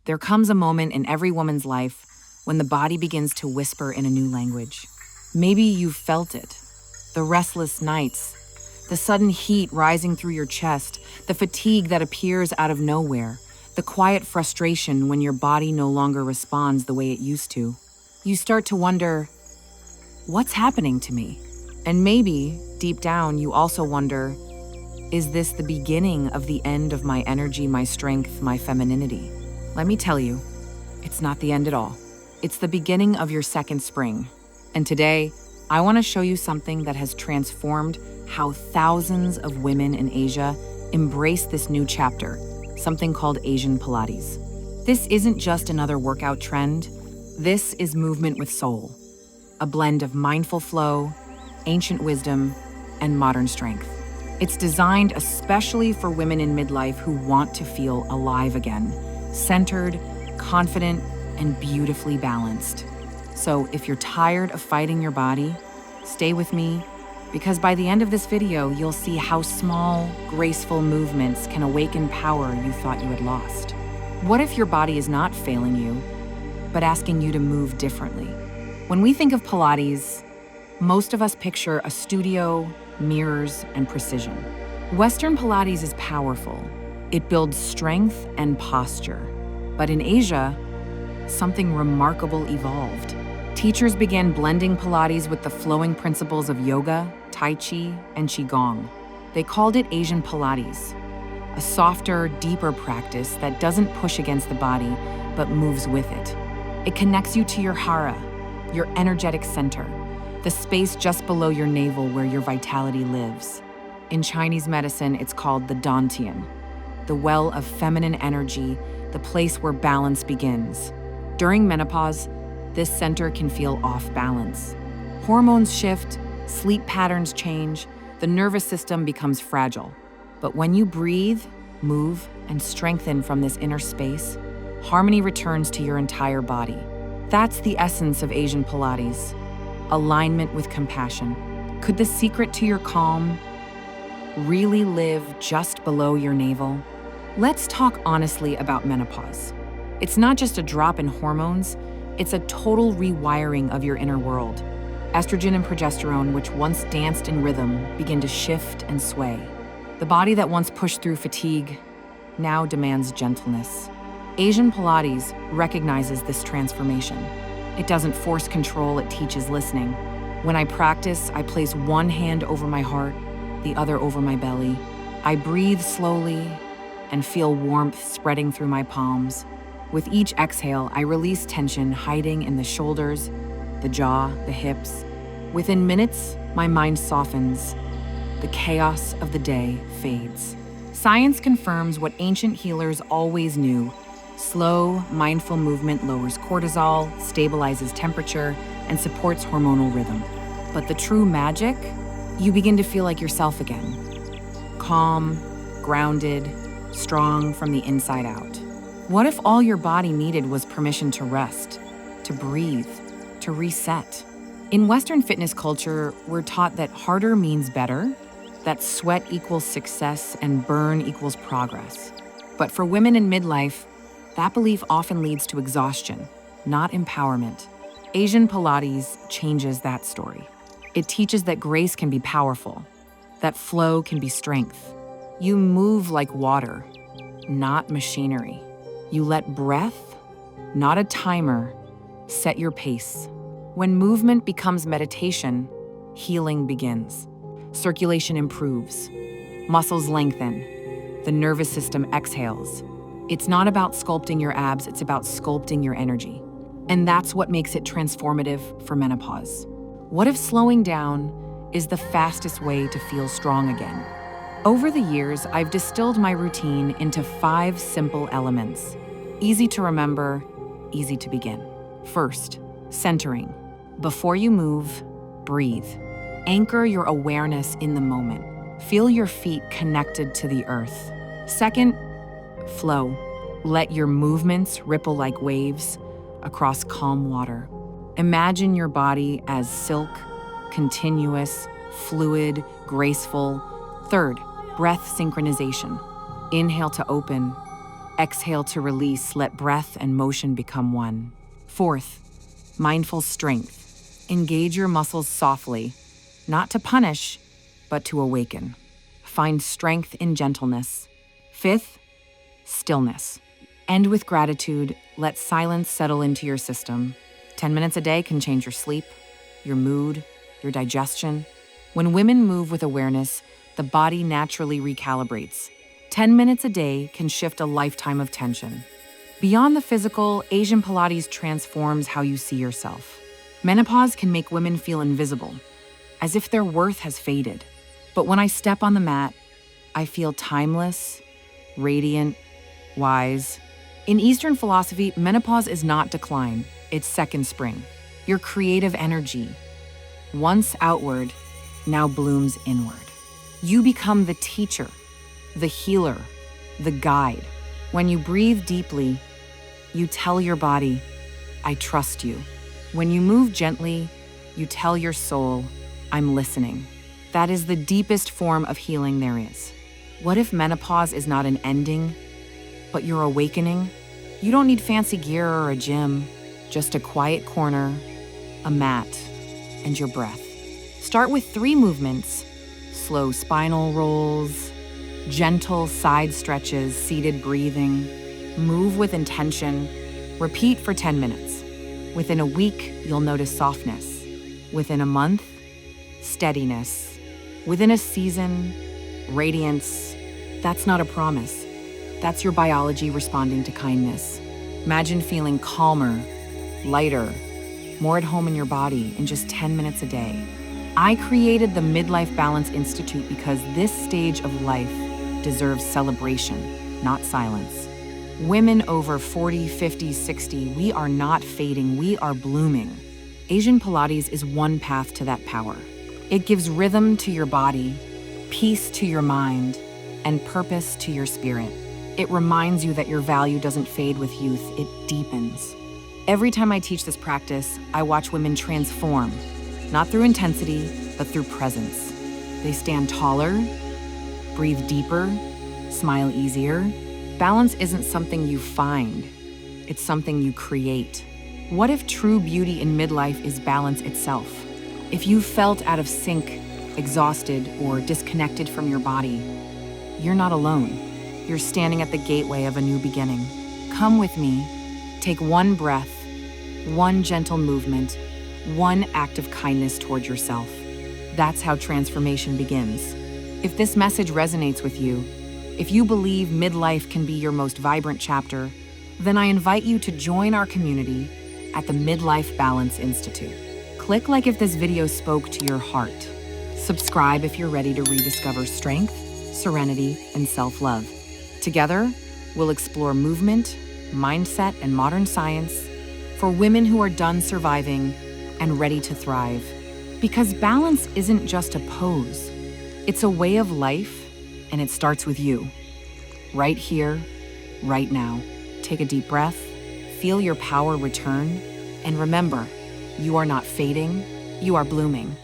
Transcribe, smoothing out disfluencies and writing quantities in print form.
There comes a moment in every woman's life when the body begins to whisper in a new language. Maybe you've felt it. The restless nights, the sudden heat rising through your chest, the fatigue that appears out of nowhere, the quiet frustration when your body no longer responds the way it used to. You start to wonder, what's happening to me? And maybe, deep down, you also wonder, is this the beginning of the end of my energy, my strength, my femininity? Let me tell you, it's not the end at all. It's the beginning of your second spring. And today, I want to show you something that has transformed how thousands of women in Asia embrace this new chapter, something called Asian Pilates. This isn't just another workout trend. This is movement with soul, a blend of mindful flow, ancient wisdom, and modern strength. It's designed especially for women in midlife who want to feel alive again, centered, confident, and beautifully balanced. So if you're tired of fighting your body, stay with me, because by the end of this video, you'll see how small, graceful movements can awaken power you thought you had lost. What if your body is not failing you, but asking you to move differently? When we think of Pilates, most of us picture a studio, mirrors, and precision. Western Pilates is powerful. It builds strength and posture. But in Asia, something remarkable evolved. Teachers began blending Pilates with the flowing principles of yoga, Tai Chi, and Qigong. They called it Asian Pilates, a softer, deeper practice that doesn't push against the body, but moves with it. It connects you to your hara, your energetic center, the space just below your navel where your vitality lives. In Chinese medicine, it's called the dantian, the well of feminine energy, the place where balance begins. During menopause, this center can feel off balance. Hormones shift, sleep patterns change, the nervous system becomes fragile. But when you breathe, move, and strengthen from this inner space, harmony returns to your entire body. That's the essence of Asian Pilates, alignment with compassion. Could the secret to your calm really live just below your navel? Let's talk honestly about menopause. It's not just a drop in hormones, it's a total rewiring of your inner world. Estrogen and progesterone, which once danced in rhythm, begin to shift and sway. The body that once pushed through fatigue now demands gentleness. Asian Pilates recognizes this transformation. It doesn't force control, it teaches listening. When I practice, I place one hand over my heart, the other over my belly. I breathe slowly and feel warmth spreading through my palms. With each exhale, I release tension hiding in the shoulders, the jaw, the hips. Within minutes, my mind softens. The chaos of the day fades. Science confirms what ancient healers always knew. Slow, mindful movement lowers cortisol, stabilizes temperature, and supports hormonal rhythm. But the true magic? You begin to feel like yourself again. Calm, grounded, strong from the inside out. What if all your body needed was permission to rest, to breathe, to reset? In Western fitness culture, we're taught that harder means better, that sweat equals success and burn equals progress. But for women in midlife, that belief often leads to exhaustion, not empowerment. Asian Pilates changes that story. It teaches that grace can be powerful, that flow can be strength. You move like water, not machinery. You let breath, not a timer, set your pace. When movement becomes meditation, healing begins. Circulation improves. Muscles lengthen. The nervous system exhales. It's not about sculpting your abs, it's about sculpting your energy. And that's what makes it transformative for menopause. What if slowing down is the fastest way to feel strong again? Over the years, I've distilled my routine into 5 simple elements. Easy to remember, easy to begin. First, centering. Before you move, breathe. Anchor your awareness in the moment. Feel your feet connected to the earth. Second, flow. Let your movements ripple like waves across calm water. Imagine your body as silk, continuous, fluid, graceful. Third, breath synchronization. Inhale to open, Exhale to release, let breath and motion become one. Fourth, mindful strength. Engage your muscles softly, not to punish, but to awaken. Find strength in gentleness. Fifth, stillness. End with gratitude. Let silence settle into your system. 10 minutes a day can change your sleep, your mood, your digestion. When women move with awareness, the body naturally recalibrates. 10 minutes a day can shift a lifetime of tension. Beyond the physical, Asian Pilates transforms how you see yourself. Menopause can make women feel invisible, as if their worth has faded. But when I step on the mat, I feel timeless, radiant, wise. In Eastern philosophy, menopause is not decline, it's second spring. Your creative energy, once outward, now blooms inward. You become the teacher, the healer, the guide. When you breathe deeply, you tell your body, I trust you. When you move gently, you tell your soul, I'm listening. That is the deepest form of healing there is. What if menopause is not an ending, but your awakening? You don't need fancy gear or a gym, just a quiet corner, a mat, and your breath. Start with 3 movements: slow spinal rolls, gentle side stretches, seated breathing. Move with intention. Repeat for 10 minutes. Within a week, you'll notice softness. Within a month, steadiness. Within a season, radiance. That's not a promise. That's your biology responding to kindness. Imagine feeling calmer, lighter, more at home in your body in just 10 minutes a day. I created the Midlife Balance Institute because this stage of life deserves celebration, not silence. Women over 40, 50, 60, we are not fading, we are blooming. Asian Pilates is one path to that power. It gives rhythm to your body, peace to your mind, and purpose to your spirit. It reminds you that your value doesn't fade with youth, it deepens. Every time I teach this practice, I watch women transform, not through intensity, but through presence. They stand taller, breathe deeper, smile easier. Balance isn't something you find, it's something you create. What if true beauty in midlife is balance itself? If you felt out of sync, exhausted, or disconnected from your body, you're not alone. You're standing at the gateway of a new beginning. Come with me. Take one breath, one gentle movement, one act of kindness toward yourself. That's how transformation begins. If this message resonates with you, if you believe midlife can be your most vibrant chapter, then I invite you to join our community at the Midlife Balance Institute. Click like if this video spoke to your heart. Subscribe if you're ready to rediscover strength, serenity, and self-love. Together, we'll explore movement, mindset, and modern science for women who are done surviving and ready to thrive. Because balance isn't just a pose, it's a way of life, and it starts with you. Right here, right now. Take a deep breath, feel your power return, and remember, you are not fading, you are blooming.